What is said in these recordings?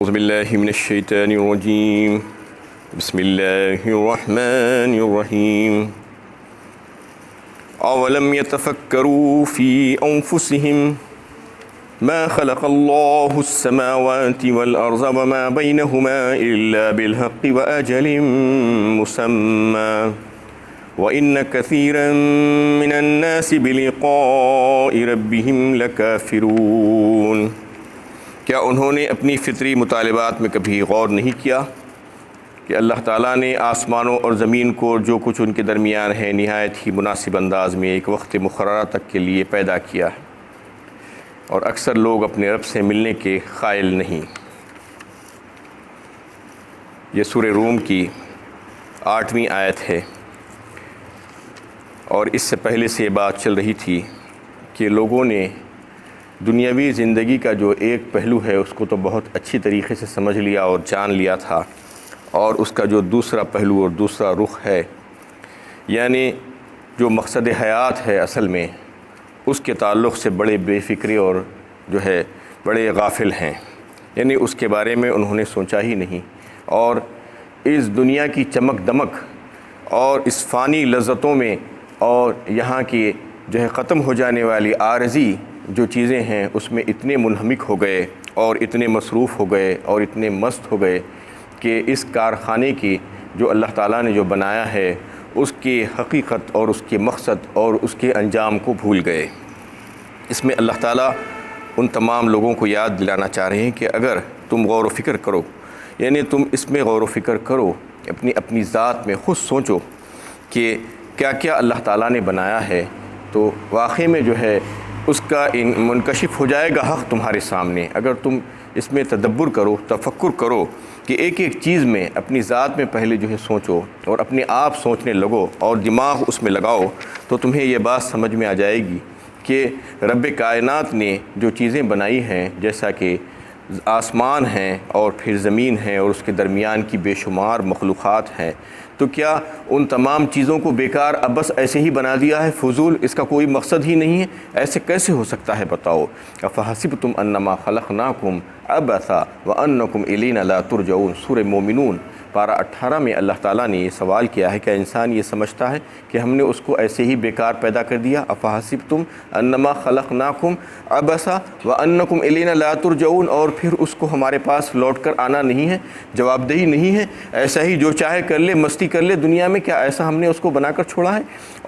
أعوذ بالله من الشيطان الرجيم بسم الله الرحمن الرحيم أولم يتفكروا في أنفسهم ما خلق الله السماوات والأرض وما بينهما إلا بالحق وأجل مسمى وإن كثيرا من الناس بلقاء ربهم لكافرون۔ کیا انہوں نے اپنی فطری مطالبات میں کبھی غور نہیں کیا کہ اللہ تعالیٰ نے آسمانوں اور زمین کو جو کچھ ان کے درمیان ہے نہایت ہی مناسب انداز میں ایک وقت مقررہ تک کے لیے پیدا کیا ہے، اور اکثر لوگ اپنے رب سے ملنے کے قائل نہیں۔ یہ سورہ روم کی 8ویں آیت ہے، اور اس سے پہلے سے یہ بات چل رہی تھی کہ لوگوں نے دنیاوی زندگی کا جو ایک پہلو ہے اس کو تو بہت اچھی طریقے سے سمجھ لیا اور جان لیا تھا، اور اس کا جو دوسرا پہلو اور دوسرا رخ ہے، یعنی جو مقصد حیات ہے اصل میں، اس کے تعلق سے بڑے بے فکری اور جو ہے بڑے غافل ہیں، یعنی اس کے بارے میں انہوں نے سوچا ہی نہیں، اور اس دنیا کی چمک دمک اور اس فانی لذتوں میں اور یہاں کی جو ہے ختم ہو جانے والی عارضی جو چیزیں ہیں اس میں اتنے منہمک ہو گئے اور اتنے مصروف ہو گئے اور اتنے مست ہو گئے کہ اس کارخانے کی جو اللہ تعالیٰ نے جو بنایا ہے اس کی حقیقت اور اس کے مقصد اور اس کے انجام کو بھول گئے۔ اس میں اللہ تعالیٰ ان تمام لوگوں کو یاد دلانا چاہ رہے ہیں کہ اگر تم غور و فکر کرو، یعنی تم اس میں غور و فکر کرو، اپنی ذات میں خود سوچو کہ کیا کیا اللہ تعالیٰ نے بنایا ہے، تو واقعی میں جو ہے اس کا منکشف ہو جائے گا حق تمہارے سامنے۔ اگر تم اس میں تدبر کرو، تفکر کرو کہ ایک ایک چیز میں اپنی ذات میں پہلے جو ہے سوچو اور اپنے آپ سوچنے لگو اور دماغ اس میں لگاؤ، تو تمہیں یہ بات سمجھ میں آ جائے گی کہ رب کائنات نے جو چیزیں بنائی ہیں، جیسا کہ آسمان ہیں اور پھر زمین ہے اور اس کے درمیان کی بے شمار مخلوقات ہیں، تو کیا ان تمام چیزوں کو بیکار بس ایسے ہی بنا دیا ہے، فضول، اس کا کوئی مقصد ہی نہیں ہے؟ ایسے کیسے ہو سکتا ہے بتاؤ؟ افحسبتم انما خلقناکم عبثا وانکم الینا لا ترجعون، سورہ مومنون پارہ 18 میں اللہ تعالیٰ نے یہ سوال کیا ہے، کیا انسان یہ سمجھتا ہے کہ ہم نے اس کو ایسے ہی بیکار پیدا کر دیا؟ افحسبتم انما خلقناکم عبثا وانکم الینا لا ترجعون، اور پھر اس کو ہمارے پاس لوٹ کر آنا نہیں ہے، جواب دہی نہیں ہے، ایسا ہی جو چاہے کر لے، مستی کر لے دنیا میں، کیا ایسا ہم نے اس کو بنا کر چھوڑا ہے؟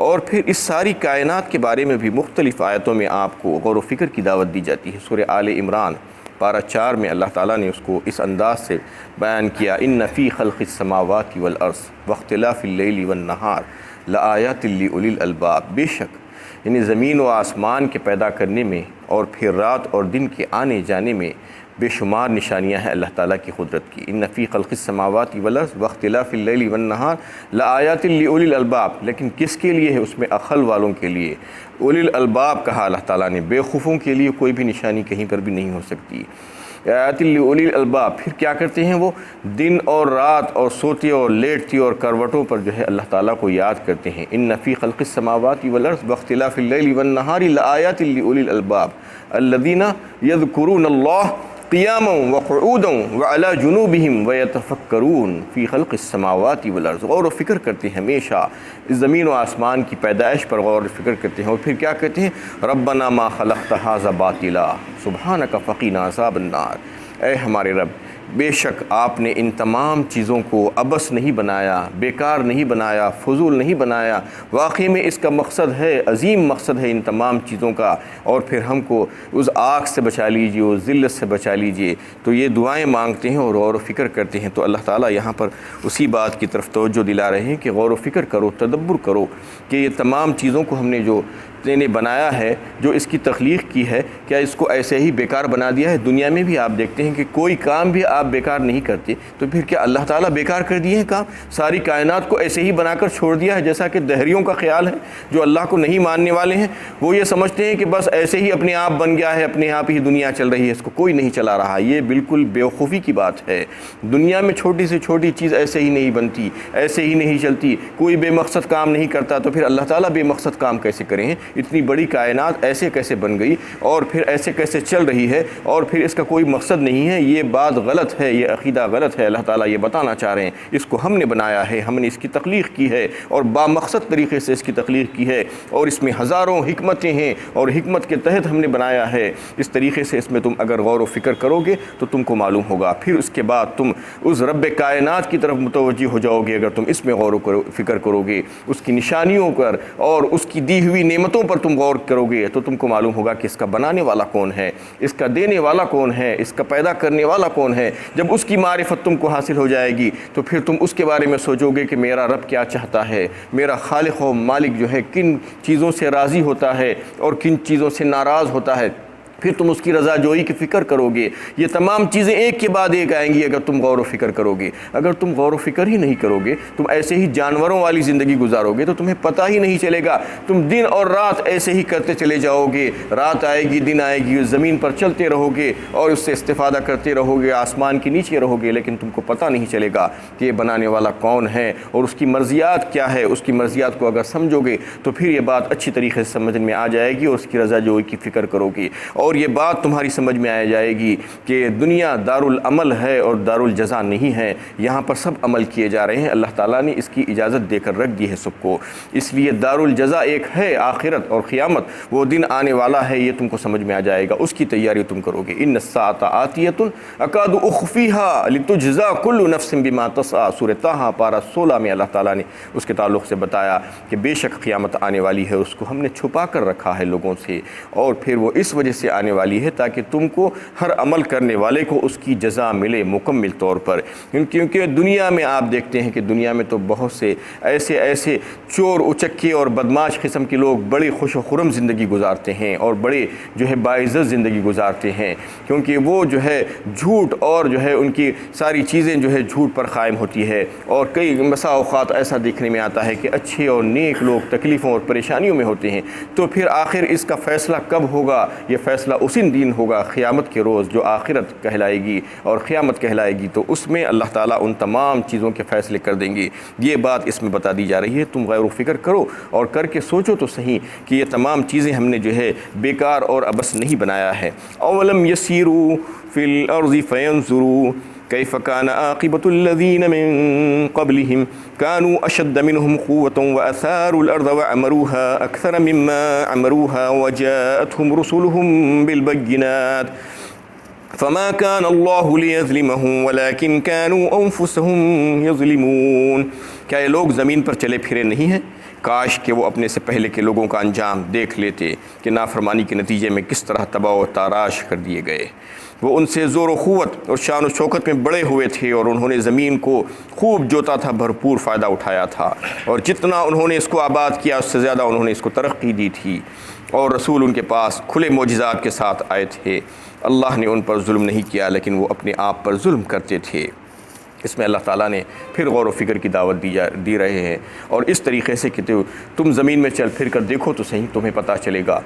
اور پھر اس ساری کائنات کے بارے میں بھی مختلف آیتوں میں آپ کو غور و فکر کی دعوت دی جاتی ہے۔ سورہ آل عمران پارہ 4 میں اللہ تعالیٰ نے اس کو اس انداز سے بیان کیا، ان فی خلق السماوات والارض واختلاف اللیل والنہار لآیات لأولی الالباب، بے شک یعنی زمین و آسمان کے پیدا کرنے میں اور پھر رات اور دن کے آنے جانے میں بے شمار نشانیاں ہیں اللہ تعالیٰ کی قدرت کی۔ ان فی خلق السماوات والارض واختلاف اللیل والنہار لآیات لأولی الالباب، لیکن کس کے لیے ہے؟ اس میں عقل والوں کے لیے، اولی الالباب کہا اللہ تعالیٰ نے، بے خوفوں کے لیے کوئی بھی نشانی کہیں پر بھی نہیں ہو سکتی۔ آیات لأولی الالباب، پھر کیا کرتے ہیں وہ؟ دن اور رات اور سوتے اور لیٹتی اور کروٹوں پر جو ہے اللہ تعالیٰ کو یاد کرتے ہیں۔ ان فی خلق السماوات والارض واختلاف اللیل والنہار لآیات لأولی الالباب الذین یذکرون اللہ قیاما وقعودا وعلی جنوبہم ویتفکرون فی خلق السماوات والارض، غور و فکر کرتے ہیں، ہمیشہ اس زمین و آسمان کی پیدائش پر غور و فکر کرتے ہیں، اور پھر کیا کہتے ہیں؟ ربنا ما خلقت ھذا باطلا سبحانک فقنا عذاب النار، اے ہمارے رب، بے شک آپ نے ان تمام چیزوں کو عبث نہیں بنایا، بیکار نہیں بنایا، فضول نہیں بنایا، واقعی میں اس کا مقصد ہے، عظیم مقصد ہے ان تمام چیزوں کا، اور پھر ہم کو اس آگ سے بچا لیجئے، اس ذلت سے بچا لیجئے۔ تو یہ دعائیں مانگتے ہیں اور غور و فکر کرتے ہیں، تو اللہ تعالیٰ یہاں پر اسی بات کی طرف توجہ دلا رہے ہیں کہ غور و فکر کرو، تدبر کرو کہ یہ تمام چیزوں کو ہم نے جو نے بنایا ہے، جو اس کی تخلیق کی ہے، کیا اس کو ایسے ہی بیکار بنا دیا ہے؟ دنیا میں بھی آپ دیکھتے ہیں کہ کوئی کام بھی آپ بیکار نہیں کرتے، تو پھر کیا اللہ تعالیٰ بیکار کر دیے ہیں کام؟ ساری کائنات کو ایسے ہی بنا کر چھوڑ دیا ہے، جیسا کہ دہریوں کا خیال ہے، جو اللہ کو نہیں ماننے والے ہیں، وہ یہ سمجھتے ہیں کہ بس ایسے ہی اپنے آپ بن گیا ہے، اپنے آپ ہی دنیا چل رہی ہے، اس کو کوئی نہیں چلا رہا۔ یہ بالکل بیوقوفی کی بات ہے۔ دنیا میں چھوٹی سے چھوٹی چیز ایسے ہی نہیں بنتی، ایسے ہی نہیں چلتی، کوئی بے مقصد کام نہیں کرتا، تو پھر اللہ تعالیٰ بے مقصد کام کیسے کریں؟ اتنی بڑی کائنات ایسے کیسے بن گئی اور پھر ایسے کیسے چل رہی ہے اور پھر اس کا کوئی مقصد نہیں ہے؟ یہ بات غلط غلط ہے، یہ عقیدہ غلط ہے۔ اللہ تعالیٰ یہ بتانا چاہ رہے ہیں اس کو ہم نے بنایا ہے، ہم نے اس کی تخلیق کی ہے اور بامقصد طریقے سے اس کی تخلیق کی ہے، اور اس میں ہزاروں حکمتیں ہیں اور حکمت کے تحت ہم نے بنایا ہے۔ اس طریقے سے اس میں تم اگر غور و فکر کرو گے تو تم کو معلوم ہوگا، پھر اس کے بعد تم اس رب کائنات کی طرف متوجہ ہو جاؤ گے۔ اگر تم اس میں غور و فکر کرو گے، اس کی نشانیوں پر اور اس کی دی ہوئی نعمتوں پر تم غور کرو گے، تو تم کو معلوم ہوگا کہ اس کا بنانے والا کون ہے، اس کا دینے والا کون ہے، اس کا پیدا کرنے والا کون ہے۔ جب اس کی معرفت تم کو حاصل ہو جائے گی تو پھر تم اس کے بارے میں سوچو گے کہ میرا رب کیا چاہتا ہے، میرا خالق و مالک جو ہے کن چیزوں سے راضی ہوتا ہے اور کن چیزوں سے ناراض ہوتا ہے، پھر تم اس کی رضا جوئی کی فکر کرو گے۔ یہ تمام چیزیں ایک کے بعد ایک آئیں گی اگر تم غور و فکر کرو گے۔ اگر تم غور و فکر ہی نہیں کرو گے، تم ایسے ہی جانوروں والی زندگی گزارو گے تو تمہیں پتہ ہی نہیں چلے گا، تم دن اور رات ایسے ہی کرتے چلے جاؤ گے، رات آئے گی دن آئے گی، اس زمین پر چلتے رہو گے اور اس سے استفادہ کرتے رہو گے، آسمان کے نیچے رہو گے، لیکن تم کو پتہ نہیں چلے گا کہ یہ بنانے والا کون ہے اور اس کی مرضیات کیا ہے۔ اس کی مرضیات کو اگر سمجھو گے تو پھر یہ بات اچھی طریقے سے سمجھ میں آ جائے گی اور اس کی رضا جوئی کی فکر کرو گے، اور یہ بات تمہاری سمجھ میں آ جائے گی کہ دنیا دارالعمل ہے اور دارالجزا نہیں ہے، یہاں پر سب عمل کیے جا رہے ہیں، اللہ تعالیٰ نے اس کی اجازت دے کر رکھ دی ہے سب کو، اس لیے دارالجزا ایک ہے آخرت اور قیامت، وہ دن آنے والا ہے، یہ تم کو سمجھ میں آ جائے گا، اس کی تیاری تم کرو گے۔ ان الساعۃ آتیۃ اکاد اخفیھا لتجزا کل نفس بما تسعی، سورہ طٰہٰ پارہ 16 میں اللہ تعالیٰ نے اس کے تعلق سے بتایا کہ بے شک قیامت آنے والی ہے، اس کو ہم نے چھپا کر رکھا ہے لوگوں سے، اور پھر وہ اس وجہ سے آنے والی ہے تاکہ تم کو ہر عمل کرنے والے کو اس کی جزا ملے مکمل طور پر۔ کیونکہ دنیا میں آپ دیکھتے ہیں کہ دنیا میں تو بہت سے ایسے چور اچکے اور بدماش قسم کے لوگ بڑی خوش و خرم زندگی گزارتے ہیں اور بڑے جو ہے باعزت زندگی گزارتے ہیں، کیونکہ وہ جو ہے جھوٹ اور جو ہے ان کی ساری چیزیں جو ہے جھوٹ پر قائم ہوتی ہے، اور کئی مسا اوقات ایسا دیکھنے میں آتا ہے کہ اچھے اور نیک لوگ تکلیفوں اور پریشانیوں میں ہوتے ہیں، تو پھر آخر اس کا فیصلہ کب ہوگا؟ یہ فیصلہ اسی دن ہوگا، قیامت کے روز، جو آخرت کہلائے گی اور قیامت کہلائے گی، تو اس میں اللہ تعالیٰ ان تمام چیزوں کے فیصلے کر دیں گے۔ یہ بات اس میں بتا دی جا رہی ہے، تم غور و فکر کرو اور کر کے سوچو تو صحیح کہ یہ تمام چیزیں ہم نے جو ہے بیکار اور ابس نہیں بنایا ہے۔ اولم یسیروا فی الارض فینظروا کیف کان عاقبۃ الذین من قبلہم كانوا اشد منهم قوة واثاروا الارض وعمروها اکثر مما عمروها وجاءتهم رسلهم بالبینات فما كان الله ليظلمهم ولكن كانوا انفسهم يظلمون۔ کیا یہ لوگ زمین پر چلے پھرے نہیں ہیں؟ کاش کہ وہ اپنے سے پہلے کے لوگوں کا انجام دیکھ لیتے کہ نافرمانی کے نتیجے میں کس طرح تباہ و تاراش کر دیے گئے۔ وہ ان سے زور و قوت اور شان و شوکت میں بڑے ہوئے تھے اور انہوں نے زمین کو خوب جوتا تھا، بھرپور فائدہ اٹھایا تھا، اور جتنا انہوں نے اس کو آباد کیا اس سے زیادہ انہوں نے اس کو ترقی دی تھی، اور رسول ان کے پاس کھلے معجزات کے ساتھ آئے تھے۔ اللہ نے ان پر ظلم نہیں کیا لیکن وہ اپنے آپ پر ظلم کرتے تھے۔ اس میں اللہ تعالیٰ نے پھر غور و فکر کی دعوت دی رہے ہیں، اور اس طریقے سے کہ تم زمین میں چل پھر کر دیکھو تو صحیح، تمہیں پتہ چلے گا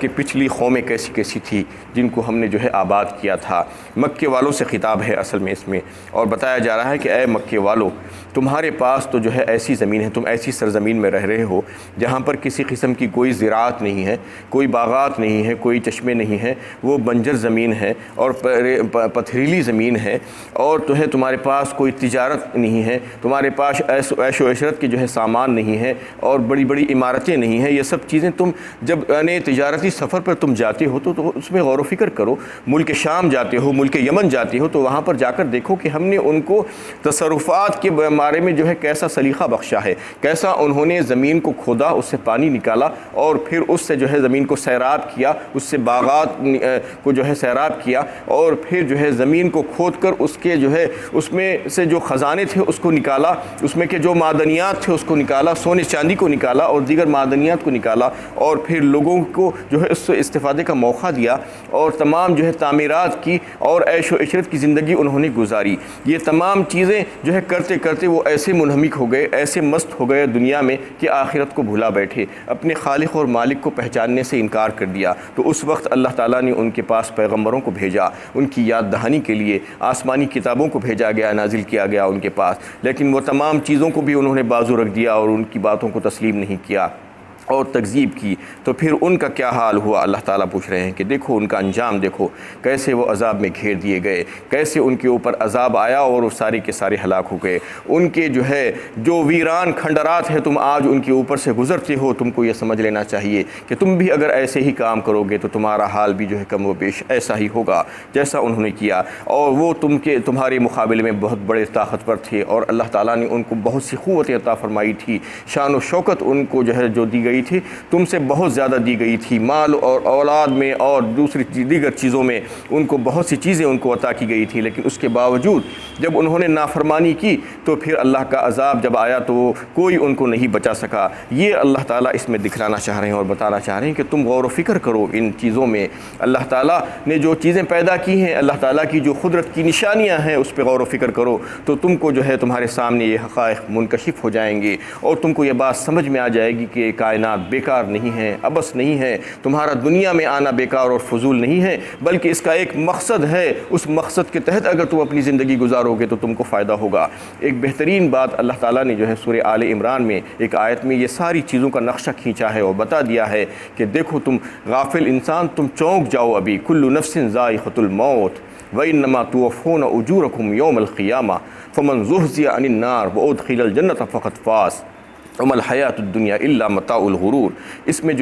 کہ پچھلی قومیں کیسی کیسی تھی جن کو ہم نے جو ہے آباد کیا تھا۔ مکے والوں سے خطاب ہے اصل میں اس میں، اور بتایا جا رہا ہے کہ اے مکے والو، تمہارے پاس تو جو ہے ایسی زمین ہے، تم ایسی سرزمین میں رہ رہے ہو جہاں پر کسی قسم کی کوئی زراعت نہیں ہے، کوئی باغات نہیں ہے، کوئی چشمے نہیں ہیں، وہ بنجر زمین ہے اور پتھریلی زمین ہے، اور تو ہے تمہارے پاس کوئی تجارت نہیں ہے، تمہارے پاس عیش و عشرت کے جو ہے سامان نہیں ہے، اور بڑی بڑی عمارتیں نہیں ہیں۔ یہ سب چیزیں تم جب تجارتی سفر پر تم جاتے ہو تو اس میں غور و فکر کرو۔ ملک شام جاتے ہو، ملک یمن جاتے ہو تو وہاں پر جا کر دیکھو کہ ہم نے ان کو تصرفات کے بارے میں جو ہے کیسا سلیقہ بخشا ہے، کیسا انہوں نے زمین کو کھودا، اس سے پانی نکالا اور پھر اس سے جو ہے زمین کو سیراب کیا، اس سے باغات کو جو ہے سیراب کیا، اور پھر جو ہے زمین کو کھود کر اس کے جو ہے اس میں سے جو خزانے تھے اس کو نکالا، اس میں کے جو معدنیات تھے اس کو نکالا، سونے چاندی کو نکالا اور دیگر معدنیات کو نکالا، اور پھر لوگوں کو جو ہے اس سے استفادے کا موقع دیا، اور تمام جو ہے تعمیرات کی اور عیش و عشرت کی زندگی انہوں نے گزاری۔ یہ تمام چیزیں جو ہے کرتے کرتے وہ ایسے منہمک ہو گئے، ایسے مست ہو گئے دنیا میں کہ آخرت کو بھلا بیٹھے، اپنے خالق اور مالک کو پہچاننے سے انکار کر دیا۔ تو اس وقت اللہ تعالیٰ نے ان کے پاس پیغمبروں کو بھیجا، ان کی یاد دہانی کے لیے آسمانی کتابوں کو بھیجا گیا، نازل کیا گیا ان کے پاس، لیکن وہ تمام چیزوں کو بھی انہوں نے بازو رکھ دیا اور ان کی باتوں کو تسلیم نہیں کیا۔ اور تکذیب کی تو پھر ان کا کیا حال ہوا؟ اللہ تعالیٰ پوچھ رہے ہیں کہ دیکھو ان کا انجام دیکھو، کیسے وہ عذاب میں گھیر دیے گئے، کیسے ان کے اوپر عذاب آیا اور وہ سارے کے سارے ہلاک ہو گئے۔ ان کے جو ویران کھنڈرات ہیں تم آج ان کے اوپر سے گزرتے ہو، تم کو یہ سمجھ لینا چاہیے کہ تم بھی اگر ایسے ہی کام کرو گے تو تمہارا حال بھی کم و بیش ایسا ہی ہوگا جیسا انہوں نے کیا۔ اور وہ تمہارے مقابلے میں بہت بڑے طاقتور تھے، اور اللہ تعالیٰ نے ان کو بہت سی قوت عطا فرمائی تھی، شان و شوکت ان کو جو دی گئی تھی تم سے بہت زیادہ دی گئی تھی، مال اور اولاد میں اور دوسری دیگر چیزوں میں ان کو بہت سی چیزیں ان کو عطا کی گئی تھی، لیکن اس کے باوجود جب انہوں نے نافرمانی کی تو پھر اللہ کا عذاب جب آیا تو کوئی ان کو نہیں بچا سکا۔ یہ اللہ تعالیٰ اس میں دکھلانا چاہ رہے ہیں اور بتانا چاہ رہے ہیں کہ تم غور و فکر کرو ان چیزوں میں، اللہ تعالیٰ نے جو چیزیں پیدا کی ہیں، اللہ تعالیٰ کی جو قدرت کی نشانیاں ہیں اس پہ غور و فکر کرو تو تم کو تمہارے سامنے یہ حقائق منکشف ہو جائیں گے، اور تم کو یہ بات سمجھ میں آ جائے گی کہ کائنات بیکار نہیں ہے، عبث نہیں ہے، تمہارا دنیا میں آنا بیکار اور فضول نہیں ہے، بلکہ اس کا ایک مقصد ہے، اس مقصد کے تحت اگر تم اپنی زندگی گزارو گے تو تم کو فائدہ ہوگا۔ ایک بہترین بات اللہ تعالیٰ نے سورہ آل عمران میں ایک آیت میں یہ ساری چیزوں کا نقشہ کھینچا ہے اور بتا دیا ہے کہ دیکھو تم غافل انسان، تم چونک جاؤ، ابھی کل نفس ذائقۃ الموت وَإِنَّمَا تُوَفُّونَ أُجُورَكُمْ يَوْمَ الْقِيَامَةِ فَمَنْ زُحْزِحَ عَنِ النَّارِ وَأُدْخِلَ الْجَنَّةَ فَقَدْ فَازَ وَمَا الْحَيَاةُ الدُّنْيَا إِلَّا مَتَاعُ الْغُرُورِ۔ اس میں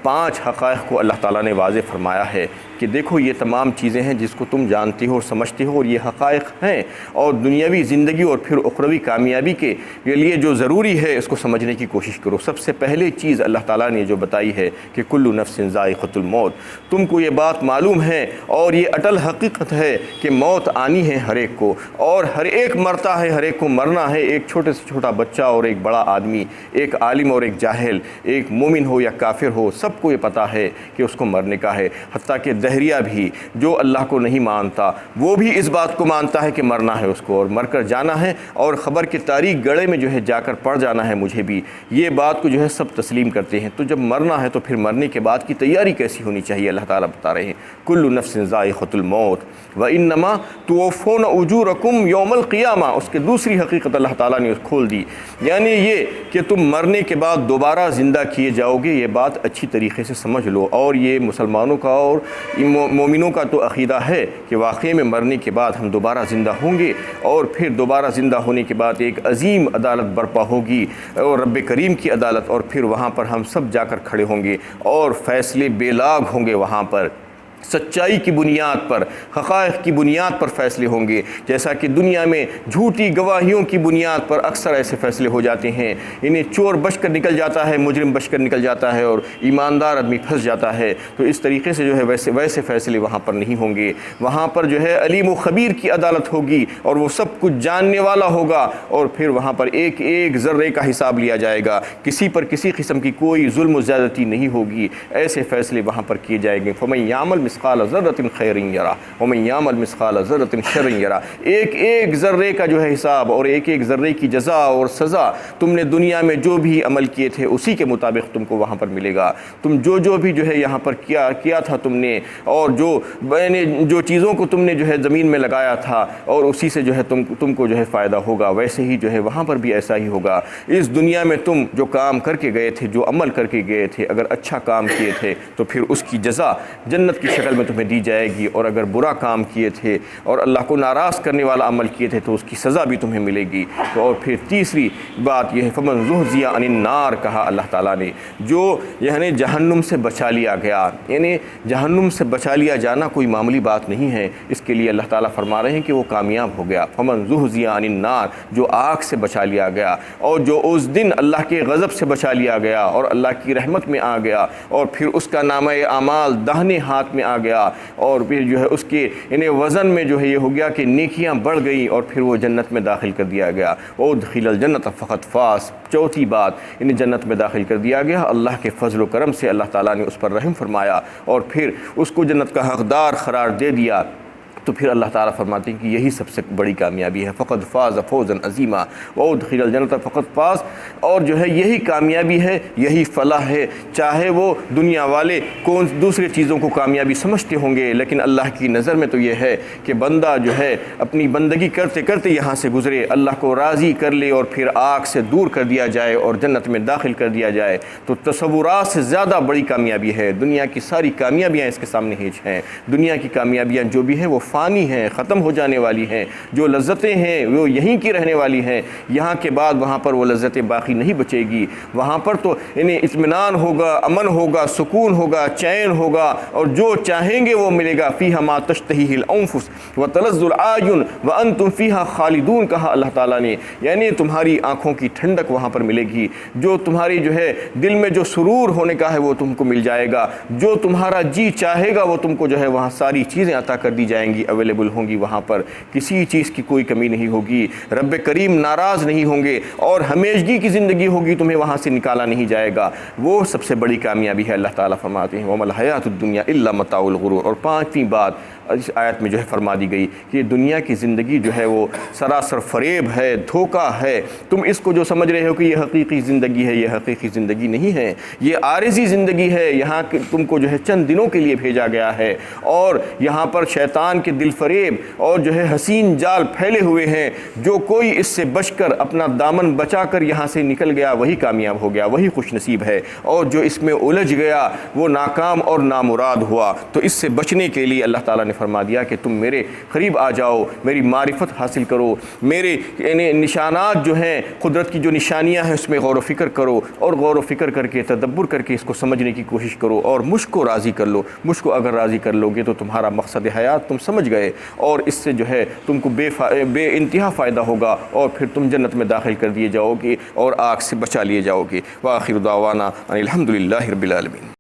5 حقائق کو اللہ تعالیٰ نے واضح فرمایا ہے کہ دیکھو یہ تمام چیزیں ہیں جس کو تم جانتے ہو اور سمجھتے ہو، اور یہ حقائق ہیں، اور دنیاوی زندگی اور پھر اخروی کامیابی کے لیے جو ضروری ہے اس کو سمجھنے کی کوشش کرو۔ سب سے پہلے چیز اللہ تعالیٰ نے جو بتائی ہے کہ کل نفس ذائقۃ الموت، تم کو یہ بات معلوم ہے اور یہ اٹل حقیقت ہے کہ موت آنی ہے ہر ایک کو، اور ہر ایک مرتا ہے، ہر ایک کو مرنا ہے، ایک چھوٹے سے چھوٹا بچہ اور ایک بڑا آدمی، ایک عالم اور ایک جاہل، ایک مومن ہو یا کافر ہو، سب کو یہ پتہ ہے کہ اس کو مرنے کا ہے۔ حتیٰ کہ دہریہ بھی جو اللہ کو نہیں مانتا وہ بھی اس بات کو مانتا ہے کہ مرنا ہے اس کو، اور مر کر جانا ہے، اور خبر کے تاریک گڑھے میں جا کر پڑ جانا ہے مجھے بھی، یہ بات کو سب تسلیم کرتے ہیں۔ تو جب مرنا ہے تو پھر مرنے کے بعد کی تیاری کیسی ہونی چاہیے؟ اللہ تعالیٰ بتا رہے ہیں کل نفس ذائقۃ الموت وَإِنَّمَا تُوَفُّونَ أُجُورَكُمْ يَوْمَ الْقِيَامَةِ۔ اس کے دوسری حقیقت اللہ تعالیٰ نے کھول دی، یعنی یہ کہ تم مرنے کے بعد دوبارہ زندہ کیے جاؤ گے، یہ بات اچھی طریقے سے سمجھ لو۔ اور یہ مسلمانوں کا اور مومنوں کا تو عقیدہ ہے کہ واقعی میں مرنے کے بعد ہم دوبارہ زندہ ہوں گے، اور پھر دوبارہ زندہ ہونے کے بعد ایک عظیم عدالت برپا ہوگی اور رب کریم کی عدالت، اور پھر وہاں پر ہم سب جا کر کھڑے ہوں گے اور فیصلے بے لاگ ہوں گے، وہاں پر سچائی کی بنیاد پر، حقائق کی بنیاد پر فیصلے ہوں گے۔ جیسا کہ دنیا میں جھوٹی گواہیوں کی بنیاد پر اکثر ایسے فیصلے ہو جاتے ہیں، انہیں چور بچ کر نکل جاتا ہے، مجرم بچ کر نکل جاتا ہے، اور ایماندار آدمی پھنس جاتا ہے۔ تو اس طریقے سے ویسے فیصلے وہاں پر نہیں ہوں گے، وہاں پر علیم و خبیر کی عدالت ہوگی، اور وہ سب کچھ جاننے والا ہوگا، اور پھر وہاں پر ایک ایک ذرے کا حساب لیا جائے گا، کسی پر کسی قسم کی کوئی ظلم و زیادتی نہیں ہوگی، ایسے فیصلے وہاں پر کیے جائیں گے۔ فَمَن يَعْمَلْ مِثْقَالَ ذَرَّةٍ خَيْرٍ يَرَهُ وَمَن يَعْمَلْ مِثْقَالَ ذَرَّةٍ شَرٍّ يَرَهُ۔ ایک ایک ذرے کا حساب اور ایک ایک ذرے کی جزا اور سزا تم نے دنیا میں جو بھی عمل کیے تھے اسی کے مطابق تم کو وہاں پر ملے گا۔ تم جو بھی یہاں پر کیا تھا تم نے، اور جو چیزوں کو تم نے زمین میں لگایا تھا، اور اسی سے تم کو فائدہ ہوگا، ویسے ہی وہاں پر بھی ایسا ہی ہوگا۔ اس دنیا میں تم جو کام کر کے گئے تھے، جو عمل کر کے گئے تھے، اگر اچھا کام کیے تھے تو پھر اس کی جزا جنت کی شکل میں تمہیں دی جائے گی، اور اگر برا کام کیے تھے اور اللہ کو ناراض کرنے والا عمل کیے تھے تو اس کی سزا بھی تمہیں ملے گی۔ اور پھر تیسری بات یہ ہے فَمَن زُحْزِحَ عَنِ النَّارِ، کہا اللہ تعالیٰ نے، جو جہنم سے بچا لیا گیا، یعنی جہنم سے بچا لیا جانا کوئی معمولی بات نہیں ہے، اس کے لیے اللہ تعالیٰ فرما رہے ہیں کہ وہ کامیاب ہو گیا۔ فَمَن زُحْزِحَ عَنِ النَّارِ، جو آگ سے بچا لیا گیا، اور جو اس دن اللہ کے غضب سے بچا لیا گیا اور اللہ کی رحمت میں آ گیا، اور پھر اس کا نامہ اعمال داہنے ہاتھ میں آ گیا، اور پھر اس کے وزن میں یہ ہو گیا کہ نیکیاں بڑھ گئیں، اور پھر وہ جنت میں داخل کر دیا گیا۔ وَأُدْخِلَ الْجَنَّةَ فَقَدْ فَازَ، چوتھی بات جنت میں داخل کر دیا گیا۔ اللہ کے فضل و کرم سے اللہ تعالیٰ نے اس پر رحم فرمایا، اور پھر اس کو جنت کا حقدار قرار دے دیا۔ تو پھر اللہ تعالیٰ فرماتے ہیں کہ یہی سب سے بڑی کامیابی ہے، فقد فاز فوزا عظیما وادخل الجنت فقد فاز، اور جو ہے یہی کامیابی ہے، یہی فلاح ہے۔ چاہے وہ دنیا والے کون دوسرے چیزوں کو کامیابی سمجھتے ہوں گے، لیکن اللہ کی نظر میں تو یہ ہے کہ بندہ جو ہے اپنی بندگی کرتے کرتے یہاں سے گزرے، اللہ کو راضی کر لے اور پھر آگ سے دور کر دیا جائے اور جنت میں داخل کر دیا جائے، تو تصورات سے زیادہ بڑی کامیابی ہے۔ دنیا کی ساری کامیابیاں اس کے سامنے ہیچ ہیں۔ دنیا کی کامیابیاں جو بھی ہیں وہ فانی ہیں، ختم ہو جانے والی ہیں۔ جو لذتیں ہیں وہ یہیں کی رہنے والی ہیں، یہاں کے بعد وہاں پر وہ لذتیں باقی نہیں بچے گی۔ وہاں پر تو انہیں اطمینان ہوگا، امن ہوگا، سکون ہوگا، چین ہوگا، اور جو چاہیں گے وہ ملے گا۔ فیہا ما تشتہیہ الانفس وتلذ الاعین وانتم فیہا خالدون، کہا اللہ تعالیٰ نے، یعنی تمہاری آنکھوں کی ٹھنڈک وہاں پر ملے گی، جو تمہاری جو ہے دل میں جو سرور ہونے کا ہے وہ تم کو مل جائے گا، جو تمہارا جی چاہے گا وہ تم کو جو ہے وہاں ساری چیزیں عطا کر دی جائیں گی، اویلیبل ہوں گی، وہاں پر کسی چیز کی کوئی کمی نہیں ہوگی، رب کریم ناراض نہیں ہوں گے، اور ہمیشگی کی زندگی ہوگی، تمہیں وہاں سے نکالا نہیں جائے گا۔ وہ سب سے بڑی کامیابی ہے۔ اللہ تعالیٰ فرماتے ہیں وَمَا الْحَيَاةُ الدُّنْيَا إِلَّا مَتَاعُ الْغُرُورِ، اور پانچویں بات اس آیت میں جو ہے فرما دی گئی کہ دنیا کی زندگی جو ہے وہ سراسر فریب ہے، دھوکہ ہے۔ تم اس کو جو سمجھ رہے ہو کہ یہ حقیقی زندگی ہے، یہ حقیقی زندگی نہیں ہے، یہ عارضی زندگی ہے۔ یہاں تم کو جو ہے چند دنوں کے لیے بھیجا گیا ہے، اور یہاں پر شیطان کے دل فریب اور جو ہے حسین جال پھیلے ہوئے ہیں۔ جو کوئی اس سے بچ کر اپنا دامن بچا کر یہاں سے نکل گیا وہی کامیاب ہو گیا، وہی خوش نصیب ہے، اور جو اس میں الجھ گیا وہ ناکام اور نامراد ہوا۔ تو اس سے بچنے کے لیے اللہ تعالیٰ نے فرما دیا کہ تم میرے قریب آ جاؤ، میری معرفت حاصل کرو، میرے یعنی نشانات جو ہیں، قدرت کی جو نشانیاں ہیں اس میں غور و فکر کرو، اور غور و فکر کر کے تدبر کر کے اس کو سمجھنے کی کوشش کرو، اور مجھ کو راضی کر لو۔ مجھ کو اگر راضی کر لو گے تو تمہارا مقصد حیات تم سمجھ گئے، اور اس سے جو ہے تم کو بے انتہا فائدہ ہوگا، اور پھر تم جنت میں داخل کر دیے جاؤ گے اور آگ سے بچا لیے جاؤ گے۔ وآخر دعوانا ان الحمد للہ رب العالمین۔